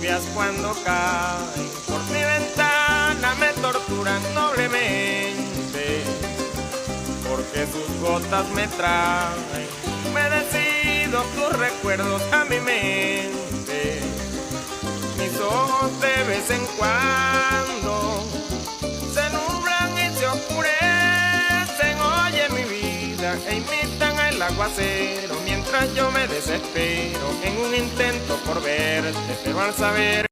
lluvias cuando caen por mi ventana me torturan noblemente, porque sus gotas me traen humedecidos tus recuerdos a mi mente. Mis ojos de vez en cuando se nublan y se oscurecen, oye mi vida, e imitan al aguacero mientras yo me desespero en un intento por verte, pero al saber